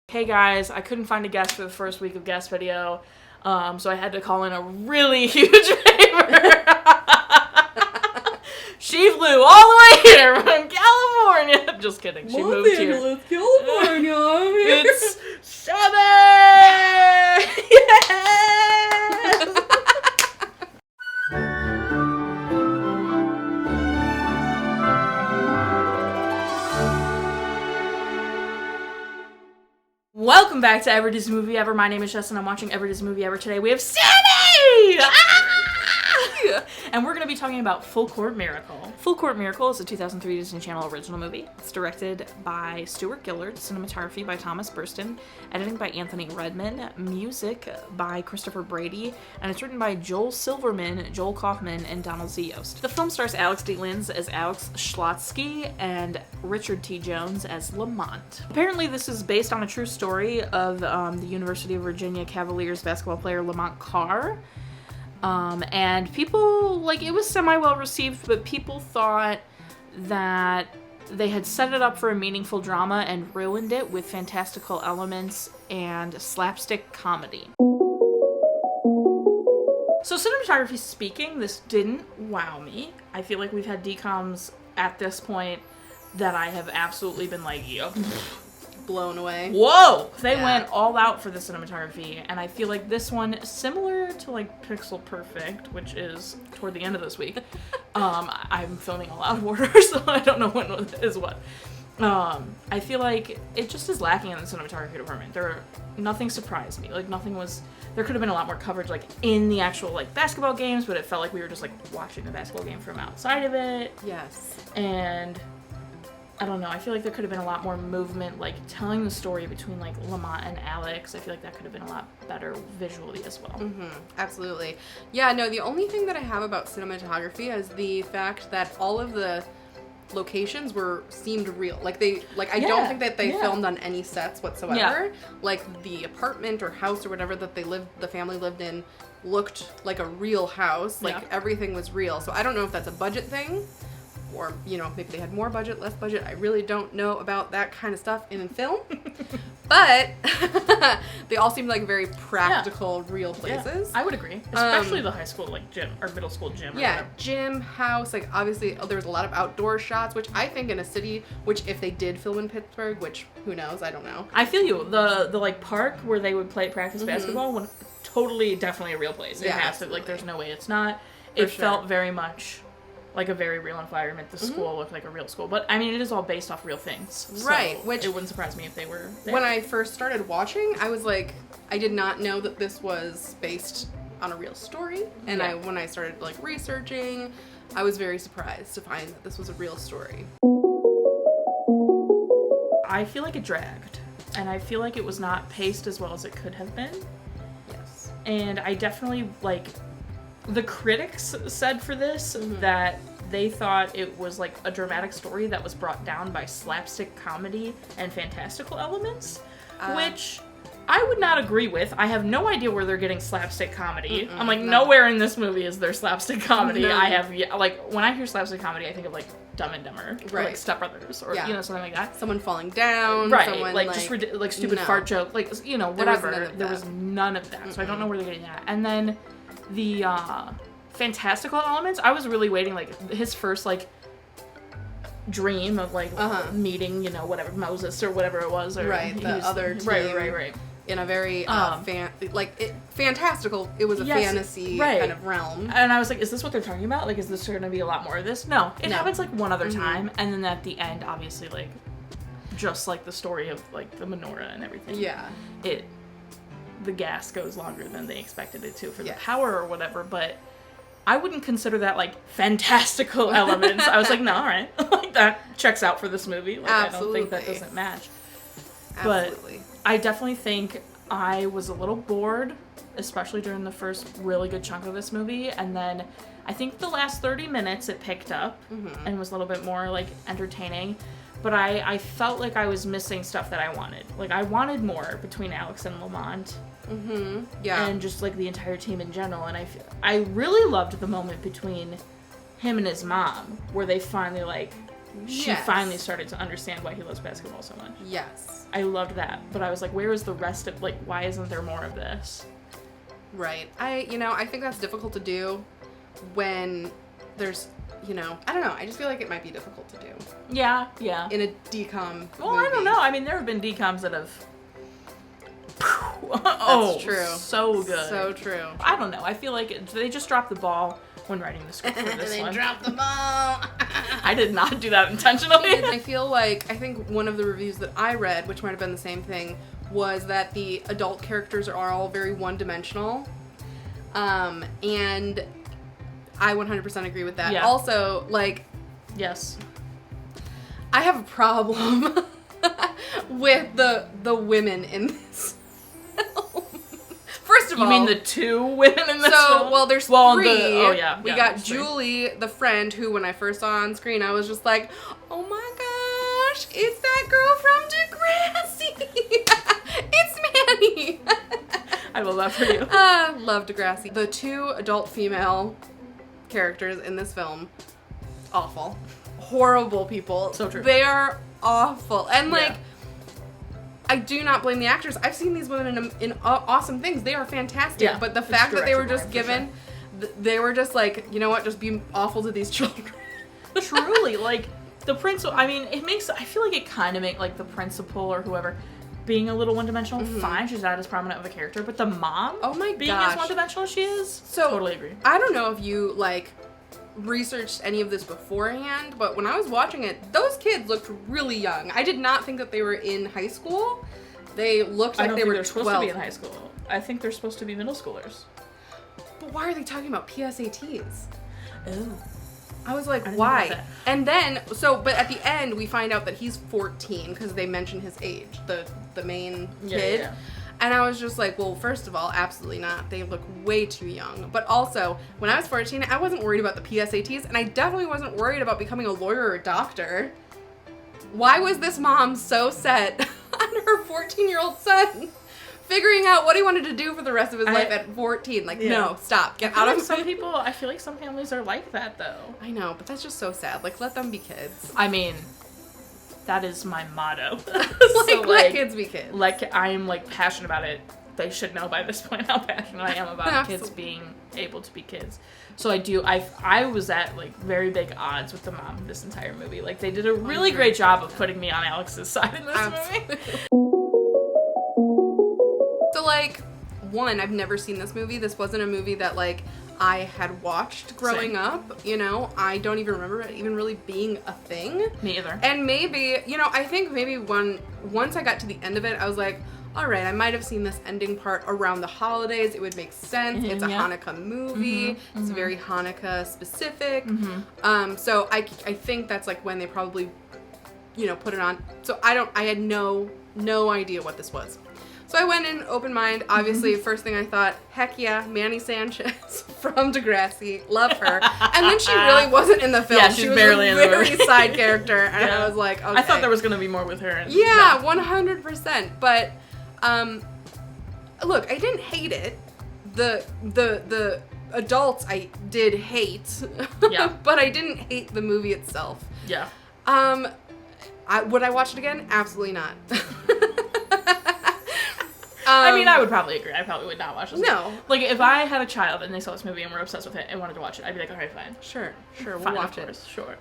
Hey guys, I couldn't find a guest for the first week of guest video, so I had to call in a really huge favor. She flew all the way here from California. Just kidding, she moved here. Los Angeles, California. It's summer! Yes! Welcome back to Ever Disney Movie Ever. My name is Jess and I'm watching Ever Disney Movie Ever. Today we have Sammy! And we're going to be talking about Full Court Miracle. Full Court Miracle is a 2003 Disney Channel original movie. It's directed by Stuart, Gillard, cinematography by Thomas Burstyn, editing by Anthony Redman, music by Christopher Brady, and it's written by Joel Silverman, Joel Kauffmann, and Donald Z. Yost. The film stars Alex D. Linz as Alex Schlotsky and Richard T. Jones as Lamont. Apparently this is based on a true story of the University of Virginia Cavaliers basketball player Lamont Carr. And people, it was semi-well received, but people thought that they had set it up for a meaningful drama and ruined it with fantastical elements and slapstick comedy. So cinematography speaking, this didn't wow me. I feel like we've had DCOMs at this point that I have absolutely been like, yup. Blown away. Whoa! They went all out for the cinematography, and I feel like this one, similar to Pixel Perfect, which is toward the end of this week. I'm filming all out of order, so I don't know when is what. I feel like it just is lacking in the cinematography department. Nothing surprised me. Nothing was. There could have been a lot more coverage, in the actual basketball games, but it felt like we were just watching the basketball game from outside of it. Yes. And I don't know, I feel like there could have been a lot more movement, telling the story between, Lamont and Alex. I feel like that could have been a lot better visually as well. Mm-hmm. Absolutely. Yeah, no, the only thing that I have about cinematography is the fact that all of the locations seemed real. I don't think that they filmed on any sets whatsoever. Yeah. The apartment or house or whatever that the family lived in looked like a real house. Everything was real. So I don't know if that's a budget thing. Or, maybe they had more budget, less budget. I really don't know about that kind of stuff in film. But they all seem like very practical, real places. Yeah, I would agree. Especially the high school, gym, or middle school gym. Or whatever. Gym, house, obviously there's a lot of outdoor shots, which I think in a city, which if they did film in Pittsburgh, which who knows, I don't know. I feel you. The park where they would practice basketball, definitely a real place. It has to, there's no way it's not. It felt very much like a very real environment. The school looked like a real school. But, it is all based off real things. So right. Which it wouldn't surprise me if they were there. When I first started watching, I was I did not know that this was based on a real story. And when I started, researching, I was very surprised to find that this was a real story. I feel like it dragged. And I feel like it was not paced as well as it could have been. Yes. And I definitely, the critics said for this that they thought it was a dramatic story that was brought down by slapstick comedy and fantastical elements, which I would not agree with. I have no idea where they're getting slapstick comedy. I'm nowhere in this movie is there slapstick comedy. No. I have, when I hear slapstick comedy, I think of Dumb and Dumber, right. Or Step Brothers, or something like that. Someone falling down, right? Someone, just stupid fart joke, whatever. There was none of that, so I don't know where they're getting that. And then the fantastical elements, I was really waiting, his first dream of meeting, whatever, Moses or whatever it was, or the other team, right. In a very fantastical. It was a fantasy kind of realm, and I was is this what they're talking about? Is this going to be a lot more of this? No, it happens one other time, and then at the end, obviously, just the story of the menorah and everything. Yeah, the gas goes longer than they expected it to for the power or whatever, but I wouldn't consider that fantastical elements. I was no, all right, that checks out for this movie. I don't think that doesn't match. Absolutely. But I definitely think I was a little bored, especially during the first really good chunk of this movie, and then I think the last 30 minutes it picked up and was a little bit more entertaining. But I felt like I was missing stuff that I wanted. I wanted more between Alex and Lamont. Yeah. And just, the entire team in general. And I really loved the moment between him and his mom, where they finally, she finally started to understand why he loves basketball so much. Yes. I loved that. But I was like, where is the rest of, like, why isn't there more of this? Right. I think that's difficult to do when there's, I don't know. I just feel like it might be difficult to do. Yeah. In a decom Well, movie. I don't know. I mean, there have been decoms that have... That's true. So good. So true. I don't know. I feel like they just dropped the ball when writing the script for this one. They dropped the ball. I did not do that intentionally. I think one of the reviews that I read, which might have been the same thing, was that the adult characters are all very one-dimensional. And I 100% agree with that. Yeah. Also, like... Yes. I have a problem with the women in this film. First of all... You mean the two women in this film? Well, there's three. We got Julie, the friend, who when I first saw on screen, I was just like, oh my gosh, it's that girl from Degrassi. It's Manny. I will love for you. Love Degrassi. The two adult female characters in this film, awful. Horrible people. So true. They are awful. And like... I do not blame the actors. I've seen these women in awesome things. They are fantastic. Yeah, but the fact that they were just given, they were just like, you know what, just be awful to these children. Truly, like, the principal, I mean, I feel like it kind of makes, like, the principal or whoever being a little one-dimensional, fine, she's not as prominent of a character, but the mom being as one-dimensional as she is, totally agree. I don't know if you, like, researched any of this beforehand, but when I was watching it, those kids looked really young. I did not think that they were in high school. They looked like they were 12. Supposed to be in high school. I think they're supposed to be middle schoolers. But why are they talking about PSATs? Oh. I was like, why? And then, but at the end, we find out that he's 14 because they mention his age, the main kid. Yeah. And I was just like, well, first of all, absolutely not. They look way too young. But also, when I was 14, I wasn't worried about the PSATs, and I definitely wasn't worried about becoming a lawyer or a doctor. Why was this mom so set on her 14-year-old son figuring out what he wanted to do for the rest of his life at 14? Like, no, stop. Get out of some people. I feel like some families are like that, though. I know, but that's just so sad. Like, let them be kids. I mean... That is my motto. Let kids be kids. Like, I am, like, passionate about it. They should know by this point how passionate I am about kids being able to be kids. So I was at, like, very big odds with the mom this entire movie. Like, they did a really great job of putting me on Alex's side in this movie. So, like, one, I've never seen this movie. This wasn't a movie that, like, I had watched growing up, I don't even remember it even really being a thing. Me either. And maybe, I think maybe once I got to the end of it, I was like, all right, I might have seen this ending part around the holidays. It would make sense. It's a Hanukkah movie. It's very Hanukkah specific. So I think that's like when they probably, put it on. So I had no idea what this was. So I went in open mind. Obviously, first thing I thought, heck yeah, Manny Sanchez from Degrassi, love her. And then she really wasn't in the film. Yeah, she's barely in the movie. She was a very side character, and I was like, okay. I thought there was gonna be more with her. 100%. But look, I didn't hate it. The adults I did hate. Yeah. But I didn't hate the movie itself. Yeah. Would I watch it again? Absolutely not. I mean, I would probably agree. I probably would not watch this. No. Like, if I had a child and they saw this movie and were obsessed with it and wanted to watch it, I'd be like, alright, fine. Sure, we'll fine, watch of course, it. Sure.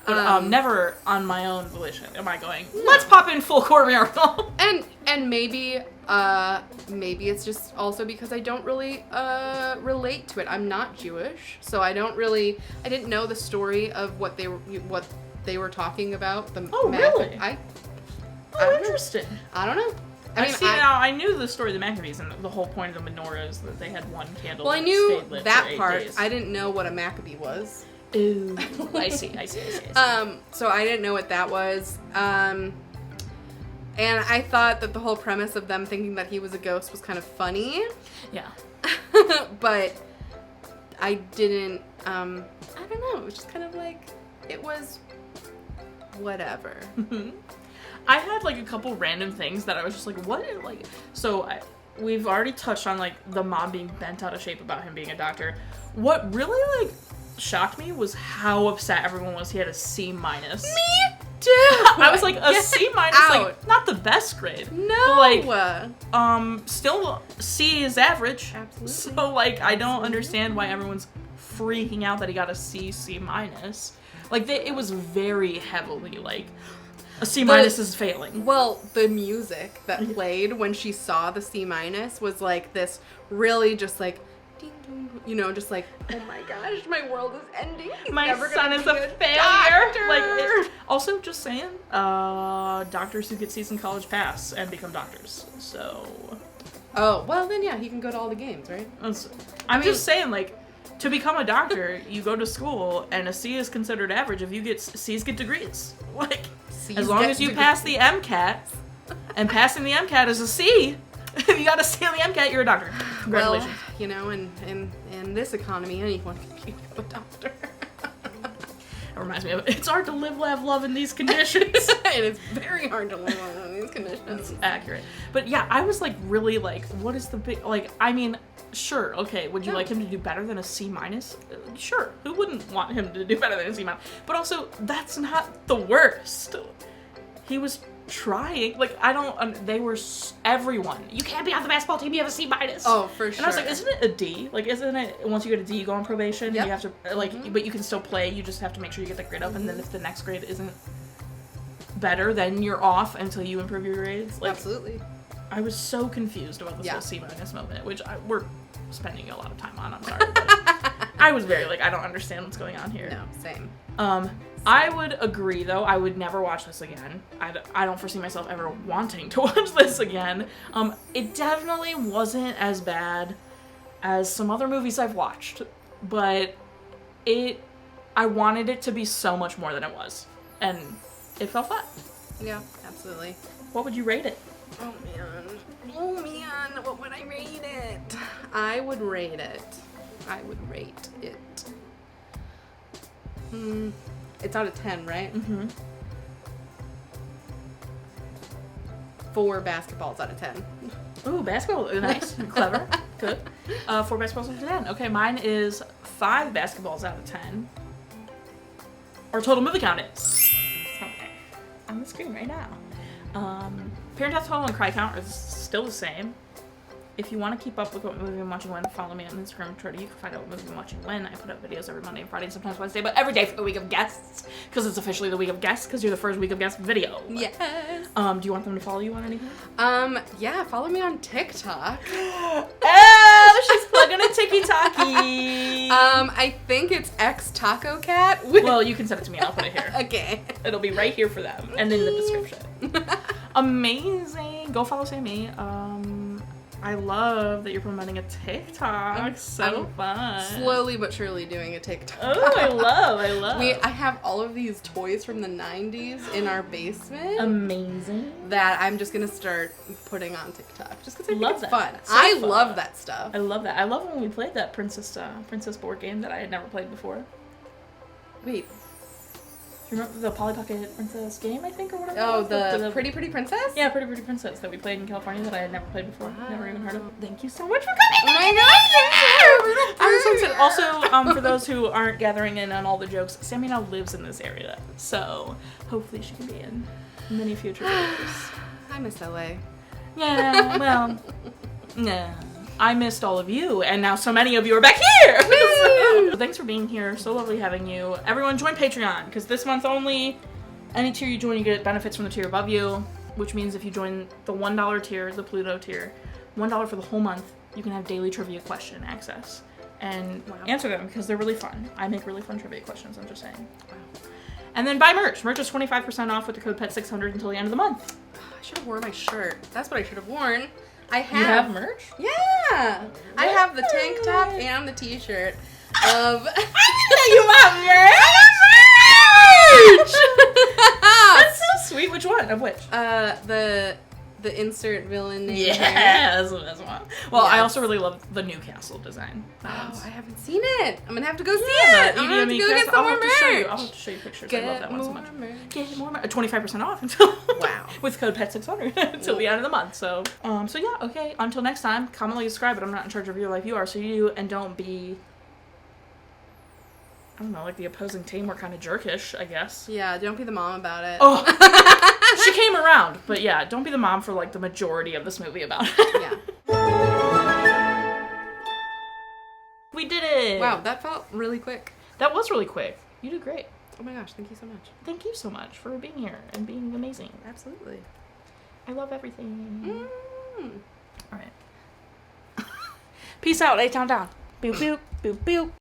But never on my own volition am I going, let's pop in Full Court Miracle. And maybe it's just also because I don't really relate to it. I'm not Jewish, so I didn't know the story of what they were talking about. Really? Interesting. I don't know. I knew the story of the Maccabees, and the whole point of the menorah is that they had one candle. Well, I knew stayed lit that for 8 part. days. I didn't know what a Maccabee was. Ooh, I see. So I didn't know what that was. And I thought that the whole premise of them thinking that he was a ghost was kind of funny. Yeah. But I didn't. I don't know. It was just kind of like it was whatever. I had, like, a couple random things that I was just like, what? Like, so we've already touched on, like, the mom being bent out of shape about him being a doctor. What really, like, shocked me was how upset everyone was he had a C-. Me too! I was like, a C-, like, not the best grade. No! But like, still, C is average. Absolutely. So, like, I don't understand why everyone's freaking out that he got a C-. Like, it was very heavily, like, a C- is failing. Well, the music that played when she saw the C- was like this really just like, ding, ding, you know, just like, oh my gosh, my world is ending. He's my never son gonna is be a failure. doctor. Like, also, just saying, doctors who get C's in college pass and become doctors. So. Oh, well then, yeah, he can go to all the games, right? I'm just saying, like, to become a doctor, you go to school, and a C is considered average. If you get C's, get degrees. Like, C's as long as you pass the MCAT, and passing the MCAT is a C, if you got a C on the MCAT, you're a doctor. Congratulations. Well, you know, in this economy, anyone can become a doctor. It reminds me of, it's hard to live, laugh, love in these conditions. It is very hard to live in these conditions. That's accurate. But yeah, I was like, really like, what is the big, like, I mean, sure, okay, would you like him to do better than a C-? Sure, who wouldn't want him to do better than a C-? But also, that's not the worst. He was trying, like, I don't, they were, everyone, you can't be on the basketball team, you have a C-. Oh, for sure. And I was like, isn't it a D? Like, isn't it, once you get a D, you go on probation, yep. You have to, like, but you can still play, you just have to make sure you get the grade up, and then if the next grade isn't better, then you're off until you improve your grades. Like, absolutely. I was so confused about this whole C- moment, which we're spending a lot of time on, I'm sorry, but I was very, like, I don't understand what's going on here. No, same. I would agree, though. I would never watch this again. I don't foresee myself ever wanting to watch this again. It definitely wasn't as bad as some other movies I've watched, but I wanted it to be so much more than it was, and it fell flat. Yeah, absolutely. What would you rate it? Oh man, what would I rate it? I would rate it. It's out of 10, right? Mm-hmm. 4 basketballs out of 10. Ooh, basketball. Nice. Clever. Good. 4 basketballs out of 10. Okay, mine is 5 basketballs out of 10. Our total movie count is okay. On the screen right now. Parent Death Total and Cry Count is still the same. If you want to keep up with what movie I'm watching when, follow me on Instagram and Twitter. You can find out what movie I'm watching when. I put up videos every Monday and Friday and sometimes Wednesday, but every day for the week of guests, because it's officially the week of guests, because you're the first week of guest video. Yes. Do you want them to follow you on anything? Yeah, follow me on TikTok. Oh, she's plugging a TikTok-y. I think it's XTacoCat. Well, you can send it to me. I'll put it here. Okay. It'll be right here for them and in the description. Amazing. Go follow Sammy. I love that you're promoting a TikTok. So fun. Slowly but surely doing a TikTok. Oh, I love. I have all of these toys from the 90s in our basement. Amazing. That I'm just gonna start putting on TikTok. Just because I think it's fun. So I fun. love that stuff. I love that. I love when we played that Princess board game that I had never played before. Wait. Do you remember the Polly Pocket Princess game, I think, or whatever? Oh, the Pretty Pretty Princess? Yeah, Pretty Pretty Princess that we played in California that I had never played before. Wow. Never even heard of. Thank you so much for coming! Oh my gosh! I'm so excited. Also, for those who aren't gathering in on all the jokes, Sammy now lives in this area, so hopefully she can be in many future videos. I miss LA. Yeah, well, yeah. I missed all of you, and now so many of you are back here! So, thanks for being here. So lovely having you. Everyone join Patreon, because this month only, any tier you join, you get benefits from the tier above you, which means if you join the $1 tier, the Pluto tier, $1 for the whole month, you can have daily trivia question access and answer them, because they're really fun. I make really fun trivia questions, I'm just saying. Wow. And then buy merch. Merch is 25% off with the code PET600 until the end of the month. I should have worn my shirt. That's what I should have worn. I have. You have merch? Yeah. I have the tank top and the t-shirt of. You have merch! That's so sweet. Which one? Of which? The insert villain name. Yeah, that's the best one. Well, yes. I also really love the Newcastle design. I haven't seen it. I'm gonna have to go see it. I'm gonna have to go get some more merch. I'll have to show you pictures. I love that one so much. Merch. Get more merch. 25% off until with code PET600 until the end of the month. So yeah, okay. Until next time, comment, like, subscribe. But I'm not in charge of your life. You are. So you do and don't be. I don't know, like the opposing team were kind of jerkish, I guess. Yeah, don't be the mom about it. Oh, she came around, but yeah, don't be the mom for like the majority of this movie about it. Yeah. We did it! Wow, that felt really quick. That was really quick. You did great. Oh my gosh, thank you so much. Thank you so much for being here and being amazing. Absolutely. I love everything. Mm. All right. Peace out, A-Town down. Boop, boop, boop, boop.